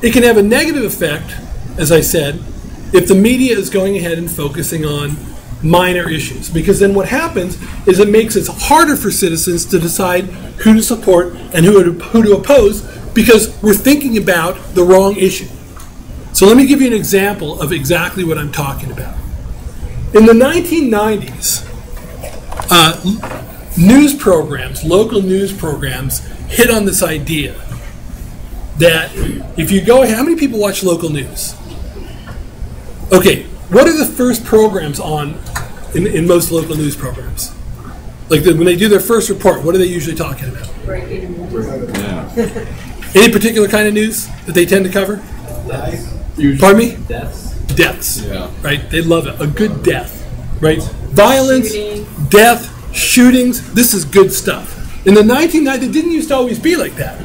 it can have a negative effect, as I said, if the media is going ahead and focusing on minor issues. Because then what happens is it makes it harder for citizens to decide who to support and who to oppose, because we're thinking about the wrong issue. So let me give you an example of exactly what I'm talking about. In the 1990s, news programs, local news programs, hit on this idea that if you go, how many people watch local news? Okay, what are the first programs on in most local news programs? Like when they do their first report, what are they usually talking about? Breaking news. Yeah. Any particular kind of news that they tend to cover? Deaths. Pardon me? Deaths. Deaths. Yeah. Right? They love it. A good death. Right? Violence, Shooting. death, shootings. This is good stuff. In the 1990s, it didn't used to always be like that.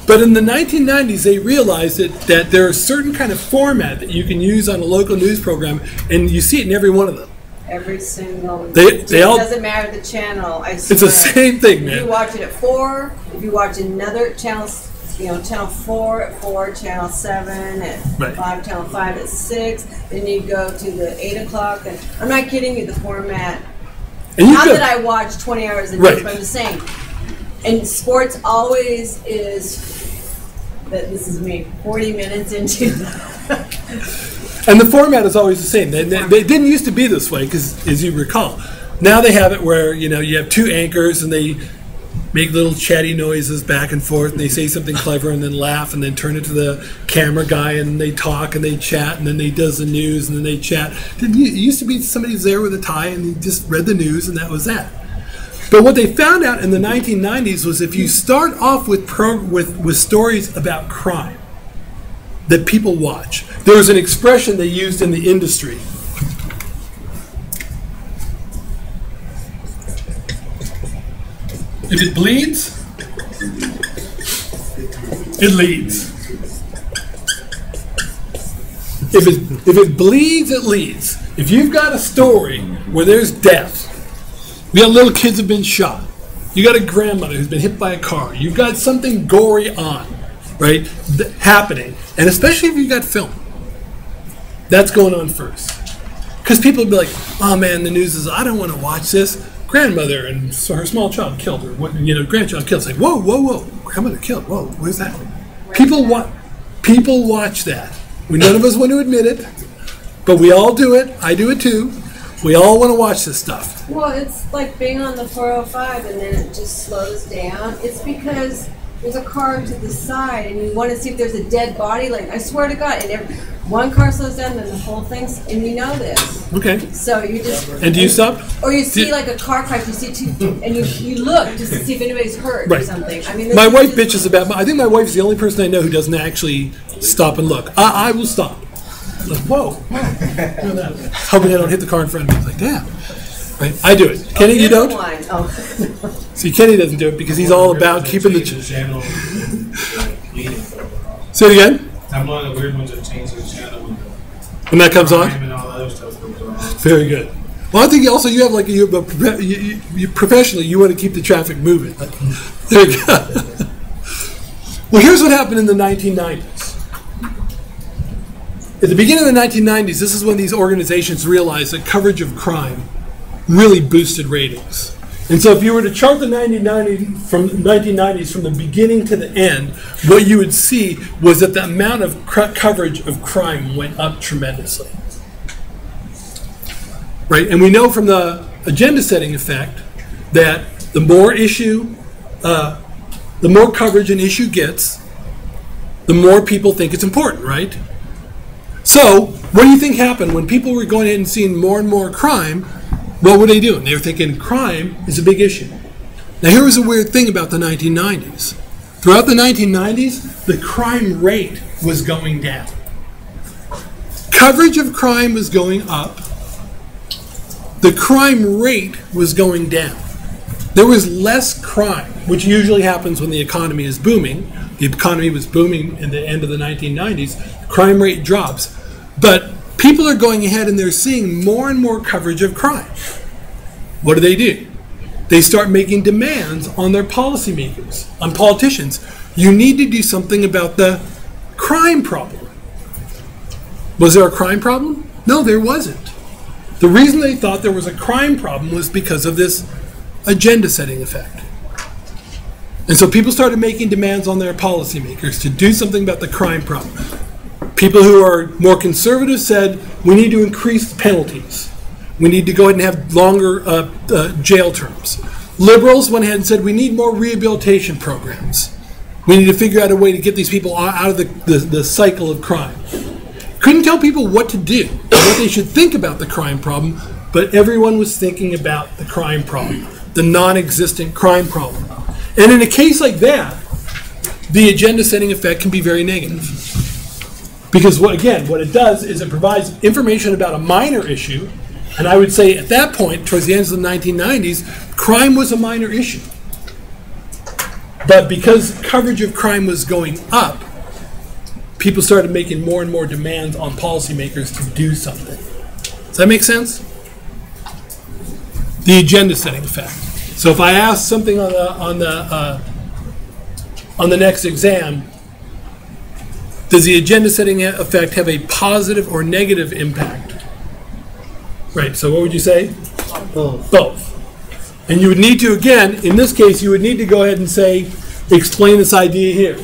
But in the 1990s, they realized that there are certain kind of format that you can use on a local news program, and you see it in every one of them. Every single. They all. It doesn't matter the channel. I It's the same thing, man. If you watch it at 4, if you watch another channel, channel 4 at 4, channel 7 at Right. 5, channel 5 at 6, then you go to the 8 o'clock, and I'm not kidding you, the format. And Not that I watch 20 hours a day, Right. but I'm just saying. And sports always is, that this is me, 40 minutes into And the format is always the same. They didn't used to be this way, because as you recall, now they have it where you have two anchors and they make little chatty noises back and forth, and they say something clever and then laugh and then turn it to the camera guy and they talk and they chat and then they does the news and then they chat. It used to be somebody's there with a tie and he just read the news and that was that. But what they found out in the 1990s was if you start off with stories about crime that people watch, there was an expression they used in the industry. If it bleeds, it leads. If it bleeds, it leads. If you've got a story where there's death, you got little kids who've been shot, you got a grandmother who's been hit by a car, you've got something gory on, right, happening, and especially if you've got film, that's going on first. Because people will be like, oh man, the news is, I don't want to watch this. Grandmother and her small child killed her. Grandchild killed. It's like, whoa, whoa, whoa, grandmother killed. Whoa, where's that? People watch that. None of us want to admit it, but we all do it. I do it too. We all want to watch this stuff. Well, it's like being on the 405 and then it just slows down. It's because there's a car to the side and you want to see if there's a dead body. Like, I swear to God, and one car slows down, then the whole thing's, and you know this. Okay. So you just. And do you stop? Or you see like a car crash, you see two, and you look just to see if anybody's hurt Right. or something. I mean, My wife bitches about. I think my wife's the only person I know who doesn't actually stop and look. I will stop. Like, whoa, hoping I don't hit the car in front of me. It's like, damn. Right? I do it. Kenny, you don't? Oh. See, Kenny doesn't do it because he's all about keeping the channel. Say it again. I'm one of the weird ones that change the channel When that comes on? and all that other stuff goes on. Very good. Well, I think also you have like you professionally you want to keep the traffic moving. There you go. Well, here's what happened in the 1990s. At the beginning of the 1990s, this is when these organizations realized that coverage of crime really boosted ratings. And so if you were to chart the 1990s from the beginning to the end, what you would see was that the amount of coverage of crime went up tremendously. Right? And we know from the agenda setting effect that the more coverage an issue gets, the more people think it's important, right? So, what do you think happened when people were going in and seeing more and more crime? What were they doing? They were thinking crime is a big issue. Now, here was a weird thing about the 1990s. Throughout the 1990s, the crime rate was going down. Coverage of crime was going up. The crime rate was going down. There was less crime, which usually happens when the economy is booming. The economy was booming in the end of the 1990s. Crime rate drops. But people are going ahead and they're seeing more and more coverage of crime. What do? They start making demands on their policymakers, on politicians. You need to do something about the crime problem. Was there a crime problem? No, there wasn't. The reason they thought there was a crime problem was because of this agenda setting effect. And so people started making demands on their policymakers to do something about the crime problem. People who are more conservative said, we need to increase penalties. We need to go ahead and have longer jail terms. Liberals went ahead and said, we need more rehabilitation programs. We need to figure out a way to get these people out of the cycle of crime. Couldn't tell people what to do, what they should think about the crime problem, but everyone was thinking about the crime problem, the non-existent crime problem. And in a case like that, the agenda setting effect can be very negative. Because what it does is it provides information about a minor issue, and I would say at that point, towards the end of the 1990s, crime was a minor issue. But because coverage of crime was going up, people started making more and more demands on policymakers to do something. Does that make sense? The agenda setting effect. So if I ask something on the next exam, does the agenda setting effect have a positive or negative impact? Right, so what would you say? Both. Both. And you would need to, again, in this case, you would need to go ahead and say, explain this idea here,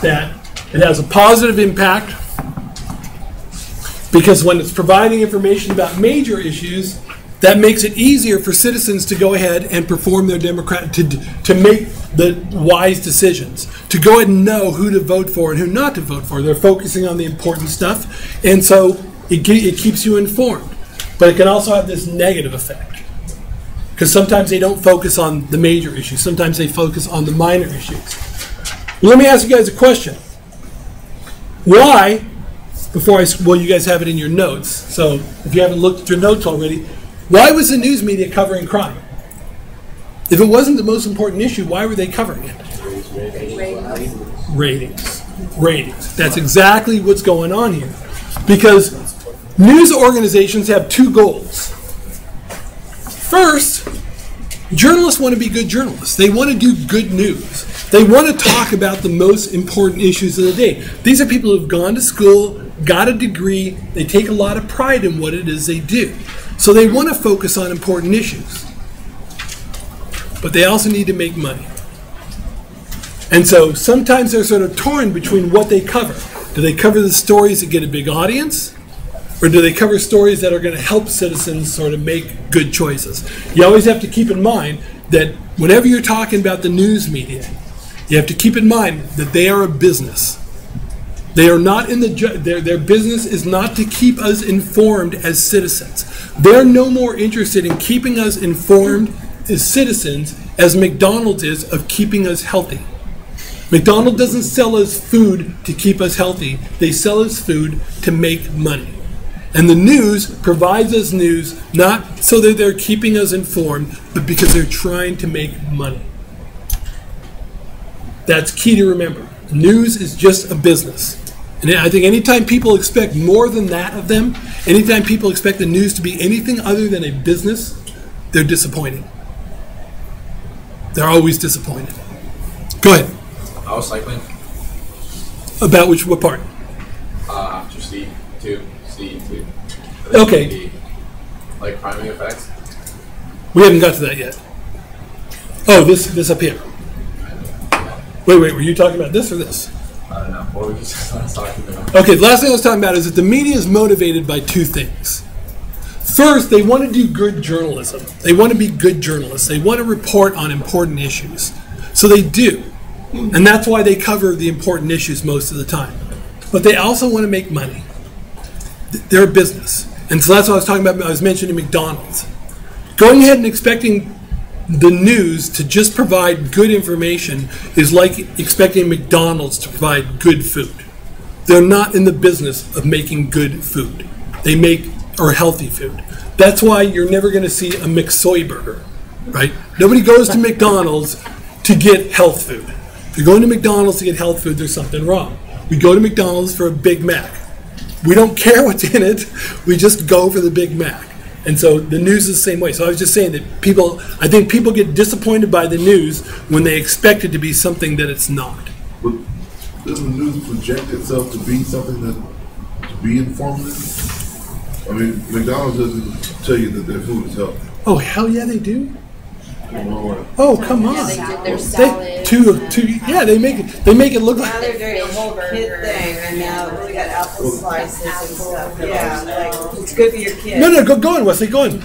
that it has a positive impact because when it's providing information about major issues, that makes it easier for citizens to go ahead and perform their to make the wise decisions, to go ahead and know who to vote for and who not to vote for. They're focusing on the important stuff, and so it keeps you informed. But it can also have this negative effect, because sometimes they don't focus on the major issues. Sometimes they focus on the minor issues. Well, let me ask you guys a question. Why, you guys have it in your notes, so if you haven't looked at your notes already, why was the news media covering crime? If it wasn't the most important issue, why were they covering it? Ratings. That's exactly what's going on here. Because news organizations have two goals. First, journalists want to be good journalists. They want to do good news. They want to talk about the most important issues of the day. These are people who have gone to school, got a degree, they take a lot of pride in what it is they do. So they want to focus on important issues. But they also need to make money. And so sometimes they're sort of torn between what they cover. Do they cover the stories that get a big audience? Or do they cover stories that are going to help citizens sort of make good choices? You always have to keep in mind that whenever you're talking about the news media, you have to keep in mind that they are a business. They are not in their business is not to keep us informed as citizens. They're no more interested in keeping us informed as citizens as McDonald's is of keeping us healthy. McDonald's doesn't sell us food to keep us healthy. They sell us food to make money. And the news provides us news not so that they're keeping us informed, but because they're trying to make money. That's key to remember. News is just a business. And I think anytime people expect more than that of them, anytime people expect the news to be anything other than a business, they're disappointed. They're always disappointed. Go ahead. I was cycling. About what part? After C2. Okay. Like priming effects. We haven't got to that yet. Oh, this up here. Wait, were you talking about this or this? I don't know. What were you just talking about? Okay, the last thing I was talking about is that the media is motivated by two things. First, they want to do good journalism. They want to be good journalists. They want to report on important issues. So they do. And that's why they cover the important issues most of the time. But they also want to make money. They're a business. And so that's what I was talking about. I was mentioning McDonald's. Going ahead and expecting the news to just provide good information is like expecting McDonald's to provide good food. They're not in the business of making good food. They make healthy food. That's why you're never going to see a McSoy burger, right? Nobody goes to McDonald's to get health food. If you're going to McDonald's to get health food, there's something wrong. We go to McDonald's for a Big Mac. We don't care what's in it. We just go for the Big Mac. And so the news is the same way. So I was just saying that I think people get disappointed by the news when they expect it to be something that it's not. Would doesn't the news project itself to be something that to be informative? I mean, McDonald's doesn't tell you that their food is healthy. Oh, hell yeah, they do. You know, Oh, come on. They did their They, salad. yeah, they make it look Now like. they're doing a whole kid thing, and now we got apple slices and stuff. Yeah, like it's good for your kids. No, go on, Wesley, go on.